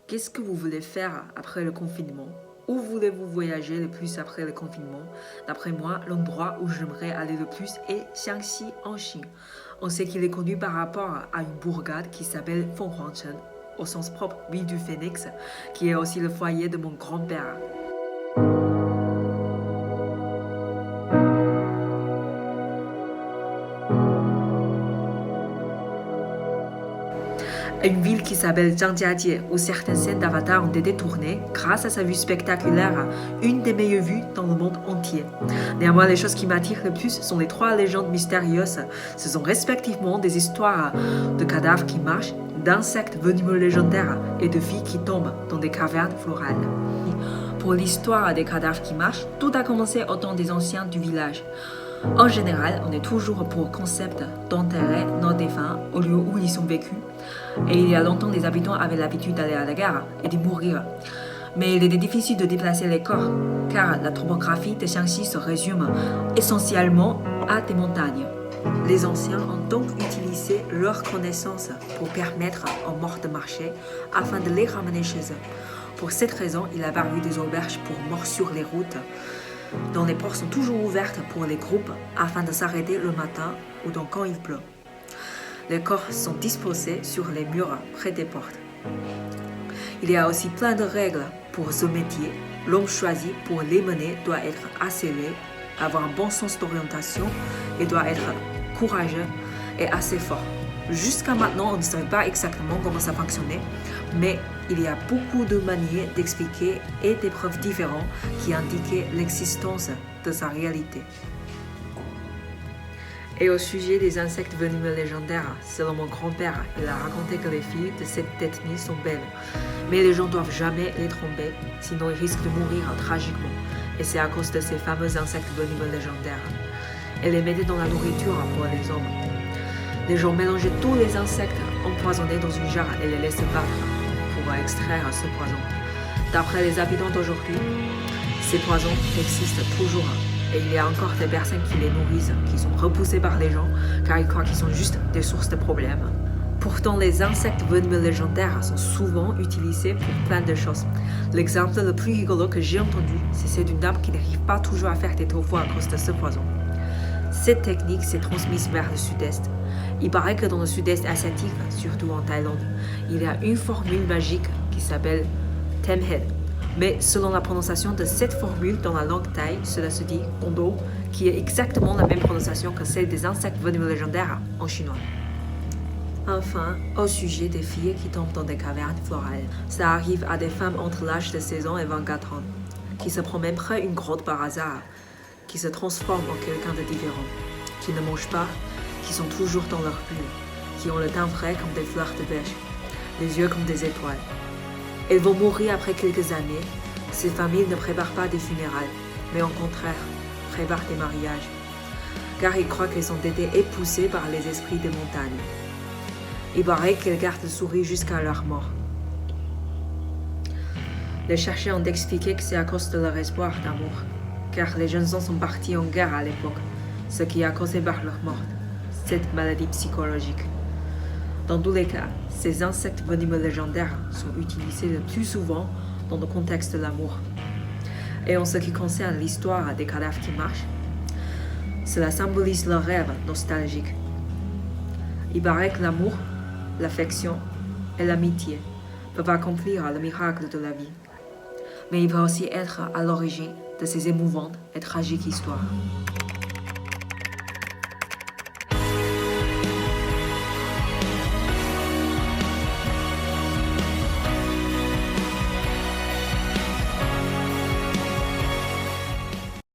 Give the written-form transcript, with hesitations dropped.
Qu'est-ce que vous voulez faire après le confinement? Où voulez-vous voyager le plus après le confinement? D'après moi, l'endroit où j'aimerais aller le plus est Jiangxi en Chine. On sait qu'il est connu par rapport à une bourgade qui s'appelle Fenghuangchen, au sens propre ville du phénix, qui est aussi le foyer de mon grand-père. Une ville qui s'appelle Zhangjiajie, où certaines scènes d'Avatar ont été tournées grâce à sa vue spectaculaire, une des meilleures vues dans le monde entier. Néanmoins, les choses qui m'attirent le plus sont les trois légendes mystérieuses. Ce sont respectivement des histoires de cadavres qui marchent, d'insectes venimeux légendaires et de filles qui tombent dans des cavernes florales. Pour l'histoire des cadavres qui marchent, tout a commencé au temps des anciens du village. En général, on est toujours pour le concept d'enterrer nos défunts au lieu où ils sont vécus. Et il y a longtemps, les habitants avaient l'habitude d'aller à la gare et de mourir. Mais il était difficile de déplacer les corps, car la topographie de Jiangxi se résume essentiellement à des montagnes. Les anciens ont donc utilisé leurs connaissances pour permettre aux morts de marcher afin de les ramener chez eux. Pour cette raison, il a paru des auberges pour morts sur les routes, dont les portes sont toujours ouvertes pour les groupes afin de s'arrêter le matin ou donc quand il pleut. Les corps sont disposés sur les murs près des portes. Il y a aussi plein de règles pour ce métier. L'homme choisi pour les mener doit être assez laid, avoir un bon sens d'orientation et doit être courageux et assez fort. Jusqu'à maintenant, on ne savait pas exactement comment ça fonctionnait, mais il y a beaucoup de manières d'expliquer et des preuves différentes qui indiquaient l'existence de sa réalité. Et au sujet des insectes venimeux légendaires, selon mon grand-père, il a raconté que les filles de cette ethnie sont belles. Mais les gens ne doivent jamais les tromper, sinon ils risquent de mourir tragiquement. Et c'est à cause de ces fameux insectes venimeux légendaires. Elle les mettait dans la nourriture pour les hommes. Les gens mélangeaient tous les insectes empoisonnés dans une jarre et les laissaient battre pour extraire ce poison. D'après les habitants d'aujourd'hui, ces poisons existent toujours. Et il y a encore des personnes qui les nourrissent, qui sont repoussées par les gens, car ils croient qu'ils sont juste des sources de problèmes. Pourtant, les insectes venimeux légendaires sont souvent utilisés pour plein de choses. L'exemple le plus rigolo que j'ai entendu, c'est celui d'une dame qui n'arrive pas toujours à faire des tofu à cause de ce poison. Cette technique s'est transmise vers le sud-est. Il paraît que dans le sud-est asiatique, surtout en Thaïlande, il y a une formule magique qui s'appelle Temhed. Mais selon la prononciation de cette formule dans la langue thaï, cela se dit Kondo, qui est exactement la même prononciation que celle des insectes venimeux légendaires en chinois. Enfin, au sujet des filles qui tombent dans des cavernes florales, ça arrive à des femmes entre l'âge de 16 ans et 24 ans, qui se promènent près d'une grotte par hasard, qui se transforment en quelqu'un de différent, qui ne mangent pas, qui sont toujours dans leur bulle, qui ont le teint frais comme des fleurs de pêche, les yeux comme des étoiles. Elles vont mourir après quelques années. Ces familles ne préparent pas des funérailles, mais au contraire, préparent des mariages, car ils croient qu'elles ont été épousées par les esprits des montagnes. Il paraît qu'elles gardent le sourire jusqu'à leur mort. Les chercheurs ont expliqué que c'est à cause de leur espoir d'amour, car les jeunes gens sont partis en guerre à l'époque, ce qui a causé par leur mort cette maladie psychologique. Dans tous les cas, ces insectes venimeux légendaires sont utilisés le plus souvent dans le contexte de l'amour. Et en ce qui concerne l'histoire des cadavres qui marchent, cela symbolise le rêve nostalgique. Il paraît que l'amour, l'affection et l'amitié peuvent accomplir le miracle de la vie. Mais il peut aussi être à l'origine de ces émouvantes et tragiques histoires.